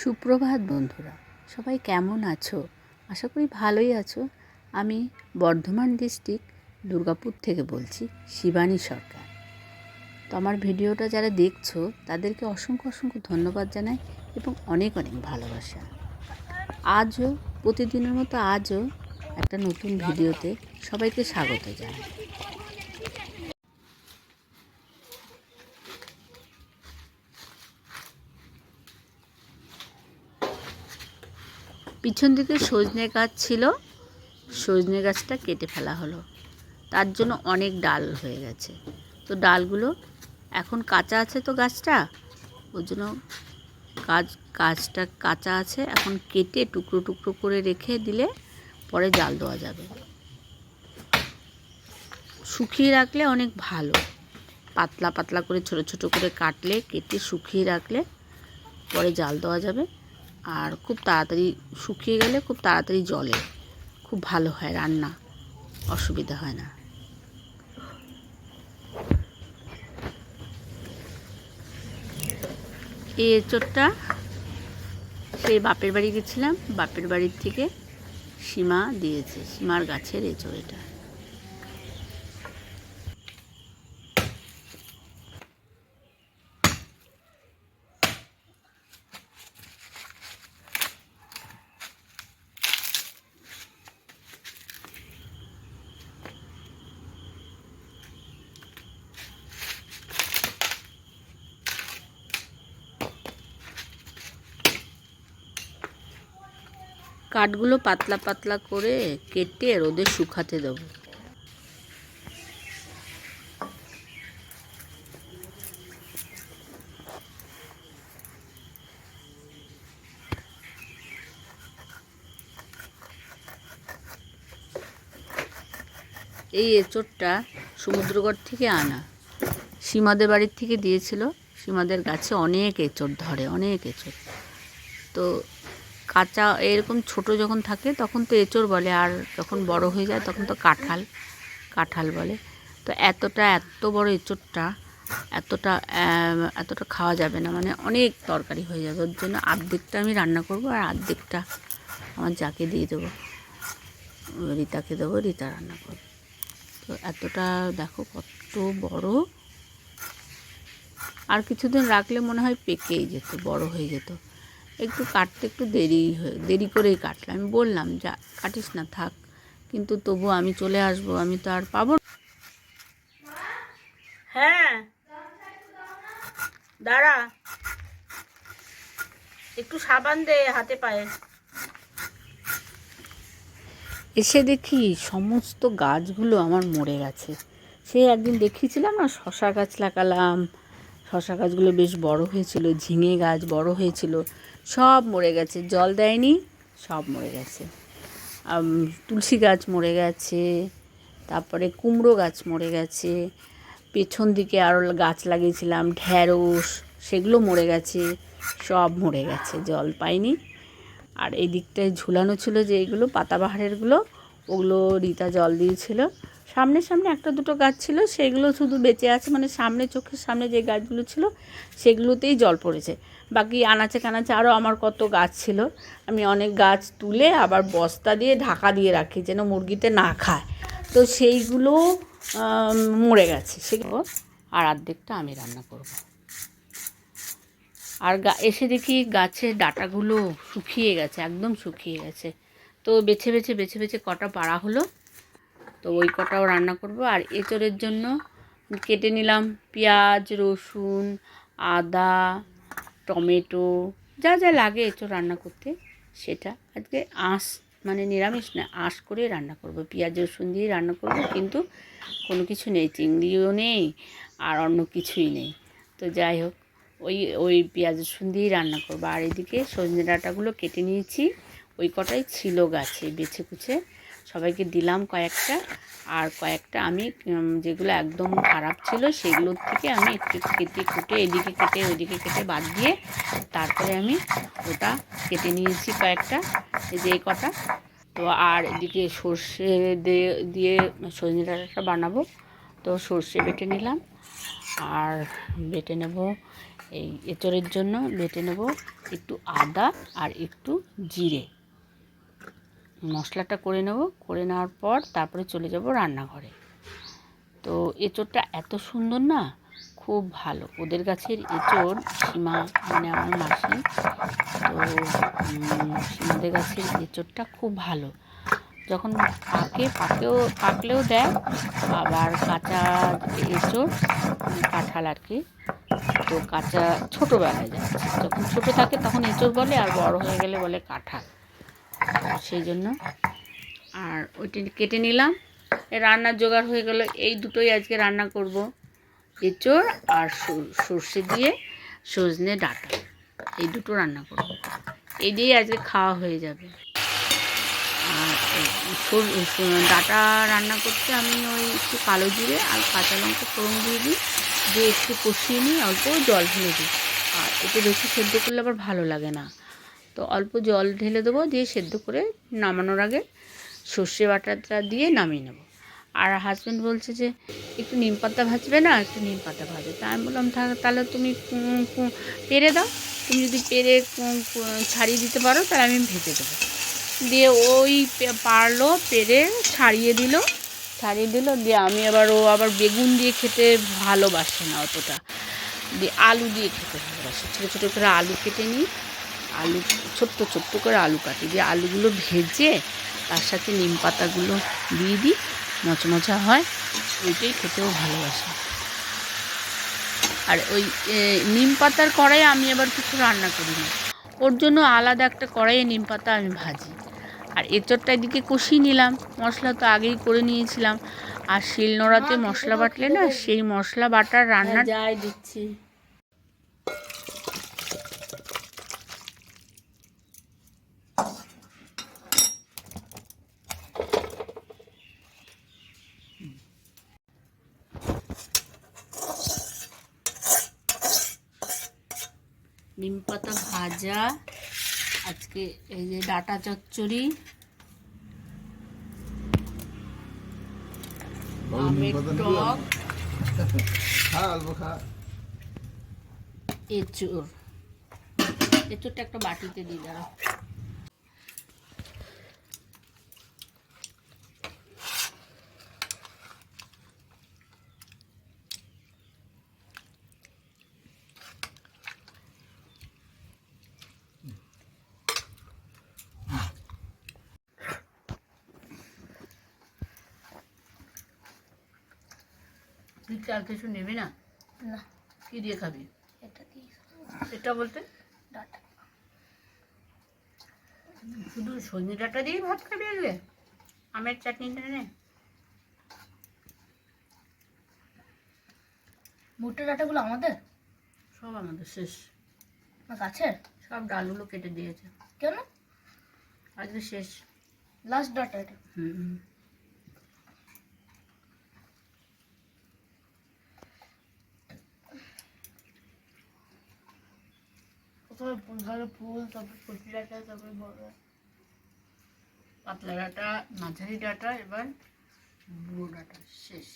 সুপ্রভাত বন্ধুরা, সবাই কেমন আছো? আশা করি ভালোই আছো। আমি বর্ধমান ডিস্ট্রিক্ট দুর্গাপুর থেকে বলছি, শিবানী সরকার। তো আমার ভিডিওটা যারা দেখছো তাদেরকে অসংখ্য অসংখ্য ধন্যবাদ জানাই এবং অনেক অনেক ভালোবাসা। আজও প্রতিদিনের মতো আজও একটা নতুন ভিডিওতে সবাইকে স্বাগত জানাই। পিছন দিকে সজনে গাছ ছিল, সজনে গাছটা কেটে ফেলা হলো, তার জন্য অনেক ডাল হয়ে গেছে। তো ডালগুলো এখন কাঁচা আছে, তো গাছটা ওই জন্য গাছটা কাঁচা আছে, এখন কেটে টুকরো টুকরো করে রেখে দিলে পরে জাল দেওয়া যাবে। শুকিয়ে রাখলে অনেক ভালো, পাতলা পাতলা করে ছোট ছোট করে কাটলে কেটে শুকিয়ে রাখলে পরে জাল দেওয়া যাবে। আর খুব তাড়াতাড়ি শুকিয়ে গেলে খুব তাড়াতাড়ি জলে খুব ভালো হয়, রান্না অসুবিধা হয় না। এই এঁচোড়টা সেই বাপের বাড়ি গেছিলাম, বাপের বাড়ির থেকে সীমা দিয়েছে, সীমার গাছের এঁচোড় এটা। কাঠগুলো পাতলা পাতলা করে কেটে রোদে শুকাতে দেবো। এই এঁচোড়টা সমুদ্রগড় থেকে আনা, সীমাদের বাড়ির থেকে দিয়েছিল। সীমাদের গাছে অনেক এঁচোড় ধরে, অনেক এঁচোড়। তো কাঁচা এরকম ছোট যখন থাকে তখন তো এঁচোড় বলে, আর যখন বড় হয়ে যায় তখন তো কাঁঠাল কাঁঠাল বলে। তো এত বড় এঁচোড়টা এতটা খাওয়া যাবে না, মানে অনেক তরকারি হয়ে যাবে। ওর জন্য অর্ধেকটা আমি রান্না করব আর অর্ধেকটা আমার যাকে দিয়ে দেবো, রীতাকে দেবো, রীতা রান্না করবে। তো এতটা দেখো কত বড়, আর কিছুদিন রাখলে মনে হয় পেকেই যেত, বড় হয়ে যেত। একটু কাটতে একটু দেরি করেই কাটলাম। আমি বললাম যা কাটিস না, থাক, কিন্তু তবু আমি চলে আসবো, আমি তো আর পাবো না। হ্যাঁ দাঁড়া, একটু সাবান দে হাতে পায়ে। এসে দেখি সমস্ত গাছগুলো আমার মরে গেছে। সে একদিন দেখিয়েছিলাম না, শশা গাছ লাগালাম, শশা গাছগুলো বেশ বড় হয়েছিল, ঝিঙে গাছ বড় হয়েছিল, সব মরে গেছে, জল দেয়নি, সব মরে গেছে। তুলসী গাছ মরে গেছে, তারপরে কুমড়ো গাছ মরে গেছে, পেছন দিকে আরও গাছ লাগিয়েছিলাম ঢ্যাঁড়স, সেগুলো মরে গেছে, সব মরে গেছে, জল পাইনি। আর এই দিকটায় ঝুলানো ছিল যে এইগুলো পাতাবাহারেরগুলো, ওগুলো রীতা জল দিয়েছিল। সামনে সামনে একটা দুটো গাছ ছিল, সেগুলো শুধু বেঁচে আছে, মানে সামনে চোখের সামনে যে গাছগুলো ছিল সেগুলোতেই জল পড়েছে। বাকি আনাচে কানাচে আরও আমার কত গাছ ছিল, আমি অনেক গাছ তুলে আবার বস্তা দিয়ে ঢাকা দিয়ে রাখি যেন মুরগিতে না খায়। তো সেইগুলো মরে গেছে, সেগুলো আর অর্ধেকটা আমি রান্না করব। আর এসে দেখি গাছের ডাঁটাগুলো শুকিয়ে গেছে, একদম শুকিয়ে গেছে। তো বেছে বেছে কটা পাড়া হলো, তো ওই কটাও রান্না করব। আর এঁচোড়ের জন্য কেটে নিলাম পেঁয়াজ, রসুন, আদা, টমেটো, যা যা লাগে এঁচোড় রান্না করতে, সেটা আজকে মানে নিরামিষ না, করে রান্না করব। পেঁয়াজ রসুন দিয়ে রান্না করব, কিন্তু কোনো কিছু নেই, চিংড়িও নেই আর অন্য কিছুই নেই। তো যাই হোক, ওই পেঁয়াজ রসুন দিয়েই রান্না করবো। আর এদিকে সজনে ডাঁটাগুলো কেটে নিয়েছি, ওই কটাই ছিল গাছে, বেছে কুচে সবাইকে দিলাম কয়েকটা। আর কয়েকটা আমি যেগুলো একদম খারাপ ছিল সেগুলোর থেকে আমি একটু কেটে কুটে এদিকে কেটে ওইদিকে কেটে বাদ দিয়ে তারপরে আমি ওটা কেটে নিয়েছি কয়েকটা, এই যে এই কটা। তো আর এদিকে সর্ষে দিয়ে সজনে ডাঁটাটা বানাবো, তো সর্ষে বেটে নিলাম। আর বেটে নেব এই এঁচোড়ের জন্য, বেটে নেব একটু আদা আর একটু জিরে মশলাটা করে নেব। করে নেওয়ার পর তারপরে চলে যাব রান্নাঘরে। তো এঁচোড়টা এত সুন্দর না, খুব ভালো। ওদের গাছের এঁচোড় সীমা মানে আমার মাসি, তো সীমাদের গাছের এঁচোড়টা খুব ভালো। যখন পাকলেও দেয়, আবার কাঁচা এঁচোড় কাঁঠাল আর কি। তো কাঁচা ছোটোবেলায় যাচ্ছে, যখন ছোটো থাকে তখন এঁচোড় বলে, আর বড় হয়ে গেলে বলে কাঁঠাল। সেই জন্য আর ওইটা কেটে নিলাম। রান্নার জোগাড় হয়ে গেল। এই দুটোই আজকে রান্না করব, এঁচোড় আর সর্ষে দিয়ে সজনে ডাঁটা, এই দুটো রান্না করব। এই দিয়েই আজকে খাওয়া হয়ে যাবে। আর ডাঁটা রান্না করতে আমি ওই একটু কালো জিরে আর কাঁচা লঙ্কা ফোড়ন দিয়ে দিই, দিয়ে একটু কষিয়ে নিই, অল্প জল ঢেলে দিই। আর একটু বেশি সেদ্ধ করলে আবার ভালো লাগে না, তো অল্প জল ঢেলে দেবো, দিয়ে সেদ্ধ করে নামানোর আগে সর্ষে বাটাটা দিয়ে নামিয়ে নেব। আর হাজব্যান্ড বলছে যে একটু নিম পাতা ভাজবে না, একটু নিম পাতা ভাজবে। তা আমি বললাম তাহলে তুমি পেরে দাও, তুমি যদি পেরে ছাড়িয়ে দিতে পারো তাহলে আমি ভেজে দেবো। দিয়ে ওই পারলো, পেরে ছাড়িয়ে দিল। দিয়ে ও আবার বেগুন দিয়ে খেতে ভালোবাসে না অতটা, দিয়ে আলু দিয়ে খেতে ভালোবাসে। ছোটো ছোটো করে আলু কেটে নিই, আলু ছোট্ট ছোট্ট করে আলু কাটি, দিয়ে আলুগুলো ভেজে তার সাথে নিম পাতাগুলো দিয়ে দিই, মচমচা হয়, ওইটাই খেতেও ভালোবাসে। আর ওই নিম পাতার কড়াইয়ে আমি আবার কিছু রান্না করি না, ওর জন্য আলাদা একটা কড়াইয়ে নিম পাতা আমি ভাজি। আর এঁচোড়টা এদিকে কষিয়ে নিলাম, মশলা তো আগেই করে নিয়েছিলাম। আর শিলনোড়াতে মশলা বাটলে না, সেই মশলা বাটার রান্না যাই দিচ্ছি। নিম পাতা ভাজা, আজকে এই যে ডাঁটা চচ্চড়ি, আমের টক, এঁচোড়টা একটা বাটিতে দিয়ে দাও। তুই আর কিছু নেবি না? না। কি দিয়ে খাবি? এটা দিয়ে। এটা বলতে ডাঁটা, শুধু সজনে ডাঁটা দিয়েই ভাত খাবি আজকে? আমের চাটনিটা নে। ভুট্টা ডাঁটাগুলো আমাদের? সব আমাদের, শেষ। না গাছের সব ডালগুলো কেটে দিয়েছে। কেন? আজকে শেষ, লাস্ট ডাঁটা এটা। প্রথমে ফুল, তারপর কচি ডাঁটা, তারপরে বড় পাতলা ডাঁটা, মাঝারি ডাঁটা, এবার বুড়ো ডাঁটা, শেষ।